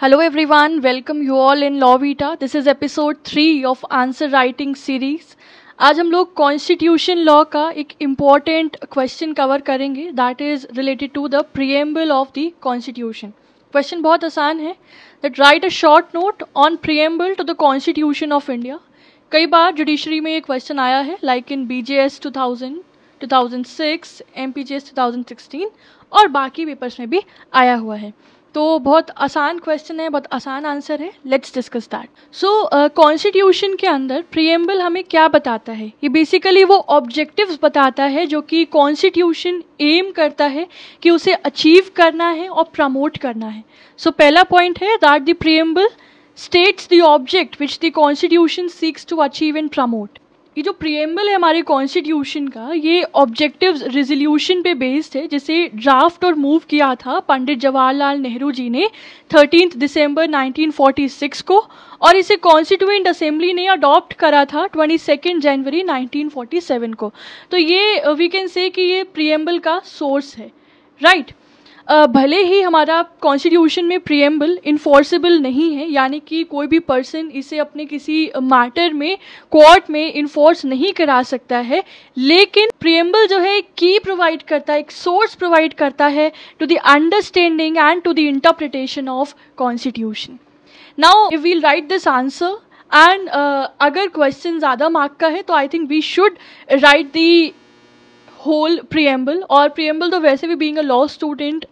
Hello everyone, welcome you all in Law Vita. This is episode 3 of Answer Writing series. आज हम लोग constitution law का एक important question cover करेंगे that is related to the preamble of the constitution. Question बहुत आसान है that write a short note on preamble to the constitution of India. कई बार जुडिशरी में ये क्वेश्चन आया है लाइक इन BJS 2000, 2006, MPJS 2016 और बाकी पेपर्स में भी आया हुआ है. तो बहुत आसान क्वेश्चन है, बहुत आसान आंसर है. Let's discuss that. So constitution के अंदर प्रीएम्बल हमें क्या बताता है? ये बेसिकली वो ऑब्जेक्टिव्स बताता है जो कि कॉन्स्टिट्यूशन एम करता है कि उसे अचीव करना है और प्रमोट करना है. सो पहला पॉइंट है that the preamble states the object which the constitution seeks to achieve and promote. ये जो प्रीएम्बल है हमारे कॉन्स्टिट्यूशन का, ये ऑब्जेक्टिव्स रेजोल्यूशन पे बेस्ड है जिसे ड्राफ्ट और मूव किया था पंडित जवाहरलाल नेहरू जी ने 13 दिसंबर 1946 को, और इसे कॉन्स्टिट्यूएंट असेंबली ने अडॉप्ट करा था 22 जनवरी 1947 को. तो ये वी कैन से कि ये प्रीएम्बल का सोर्स है, राइट. भले ही हमारा कॉन्स्टिट्यूशन में प्रीएम्बल इन्फोर्सेबल नहीं है, यानी कि कोई भी पर्सन इसे अपने किसी मैटर में कोर्ट में इन्फोर्स नहीं करा सकता है, लेकिन प्रीएम्बल जो है एक की प्रोवाइड करता है, एक सोर्स प्रोवाइड करता है to the understanding and to the interpretation of constitution. Now if we'll write this answer and अगर क्वेश्चन ज़्यादा मार्क का है तो I think we should write the whole preamble. और प्रीएम्बल तो वैसे भी being a law student,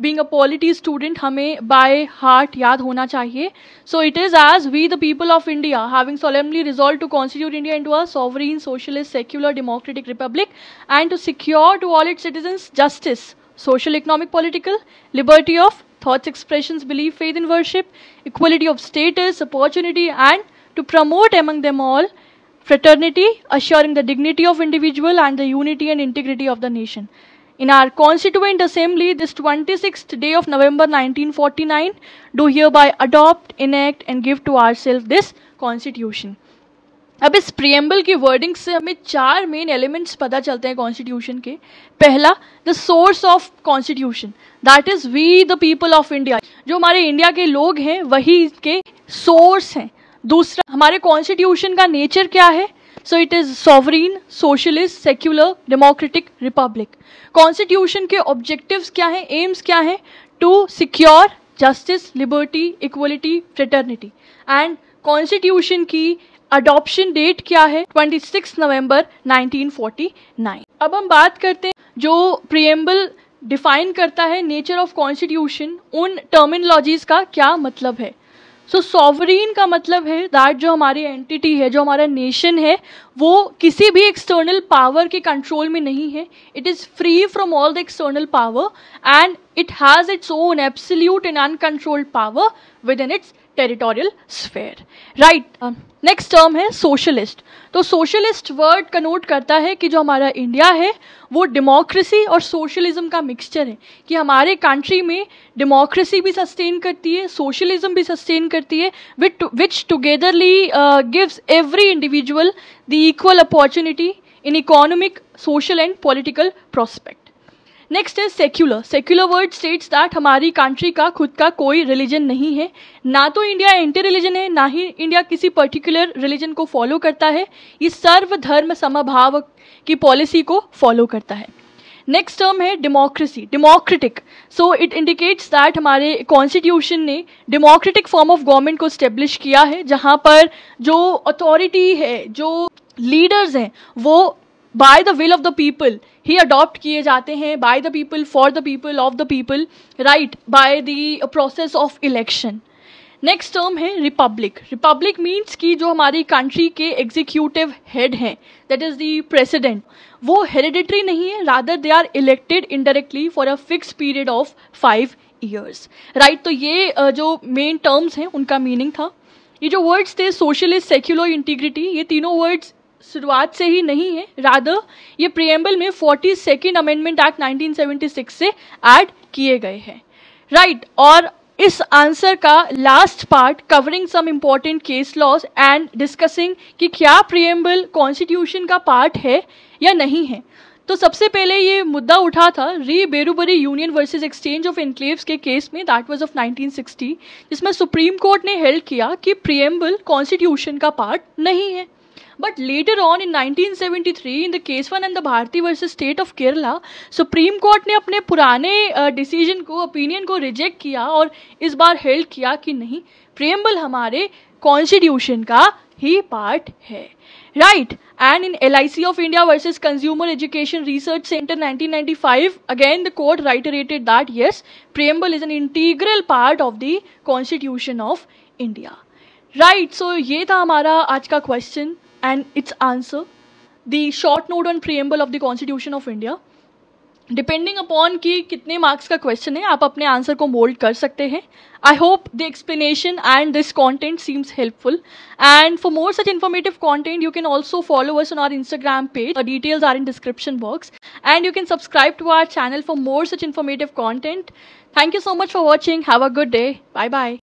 being a polity student, हमें by heart याद होना चाहिए. So it is as we the people of India having solemnly resolved to constitute India into a sovereign, socialist, secular, democratic republic and to secure to all its citizens justice, social, economic, political, liberty of thoughts, expressions, belief, faith and worship, equality of status, opportunity and to promote among them all fraternity, assuring the dignity of individual and the unity and integrity of the nation. In our Constituent Assembly, this 26th day of November 1949, do hereby adopt, enact and give to ourselves this Constitution. अब इस preamble की wording से हमें 4 main elements पता चलते हैं constitution के. पहला, the source of constitution, that is we the people of India. जो हमारे इंडिया के लोग हैं वही इसके सोर्स हैं. दूसरा, हमारे कॉन्स्टिट्यूशन का नेचर क्या है? So it is sovereign, socialist, secular, democratic, republic. Constitution के ऑब्जेक्टिव्स क्या हैं, एम्स क्या हैं? To secure justice, liberty, equality, fraternity. And constitution की अडॉप्शन डेट क्या है? 26 नवंबर 1949. अब हम बात करते हैं जो प्रीएम्बल डिफाइन करता है नेचर ऑफ कॉन्स्टिट्यूशन, उन टर्मिनोलॉजीज का क्या मतलब है. सो सॉवरीन का मतलब है दैट जो हमारी एंटिटी है, जो हमारा नेशन है, वो किसी भी एक्सटर्नल पावर के कंट्रोल में नहीं है. It is free from all the external power and it has its own absolute and uncontrolled power with in its territorial sphere, right. Next term है सोशलिस्ट. तो सोशलिस्ट वर्ड कनोट करता है कि जो हमारा इंडिया है वो डेमोक्रेसी और सोशलिज्म का मिक्सचर है, कि हमारे कंट्री में डेमोक्रेसी भी सस्टेन करती है, सोशलिज्म भी सस्टेन करती है, which togetherly gives every individual the equal opportunity in economic, social and political prospect. Next है secular. Secular word states that हमारी कंट्री का खुद का कोई रिलीजन नहीं है, ना तो इंडिया एंटी रिलीजन है, ना ही इंडिया किसी पर्टिकुलर रिलीजन को फॉलो करता है. ये सर्वधर्म समभाव की पॉलिसी को फॉलो करता है. नेक्स्ट टर्म है democracy, democratic. So it indicates that हमारे कॉन्स्टिट्यूशन ने डेमोक्रेटिक फॉर्म ऑफ गवर्नमेंट को स्टेब्लिश किया है, जहाँ पर जो अथॉरिटी है, जो लीडर्स हैं, वो by the will of the people ही अडॉप्ट किए जाते हैं, by the people, for the people, of the people, right, by the process of election. Next term है रिपब्लिक. रिपब्लिक मीन्स कि जो हमारी कंट्री के एग्जीक्यूटिव हेड हैं, दैट इज द प्रेसिडेंट, वो हेरिडिटरी नहीं है, rather they are elected indirectly for a fix period of 5 years, right. तो ये जो मेन टर्म्स हैं उनका मीनिंग था. ये जो वर्ड्स थे सोशलिस्ट, सेक्युलर, इंटीग्रिटी, ये तीनों वर्ड्स शुरुआत से ही नहीं है, रादर ये प्रीएम्बल में 42nd अमेंडमेंट एक्ट 1976 से ऐड किए गए हैं, राइट. और इस आंसर का last part covering some important case laws and discussing कि क्या प्रीएम्बल कॉन्स्टिट्यूशन का पार्ट है या नहीं है. तो सबसे पहले ये मुद्दा उठा था re Berubari union versus exchange of enclaves के केस में, दैट वाज ऑफ 1960, जिसमें सुप्रीम कोर्ट ने हेल्ड किया कि प्रीएम्बल कॉन्स्टिट्यूशन का पार्ट नहीं है. But later on in 1973, in the case one and the Bharti versus State of Kerala, supreme court ने अपने पुराने डिसीजन को, ओपिनियन को रिजेक्ट किया और इस बार हेल्ड किया कि नहीं, प्रीएम्बल हमारे कॉन्स्टिट्यूशन का ही पार्ट है. Right. And in LIC of India versus Consumer Education Research Center 1995, again the court reiterated that yes, preamble is an integral part of the Constitution of India. Right. So ये था हमारा आज का question and its answer. The short note on preamble of the Constitution of India. Depending upon कि कितने marks का question है, आप अपने आंसर को मोल्ड कर सकते हैं. I hope the explanation and this content seems helpful. And for more such informative content you can also follow us on our Instagram page. Details are in description box and you can subscribe to our channel for more such informative content. Thank you so much for watching. Have a good day. Bye bye.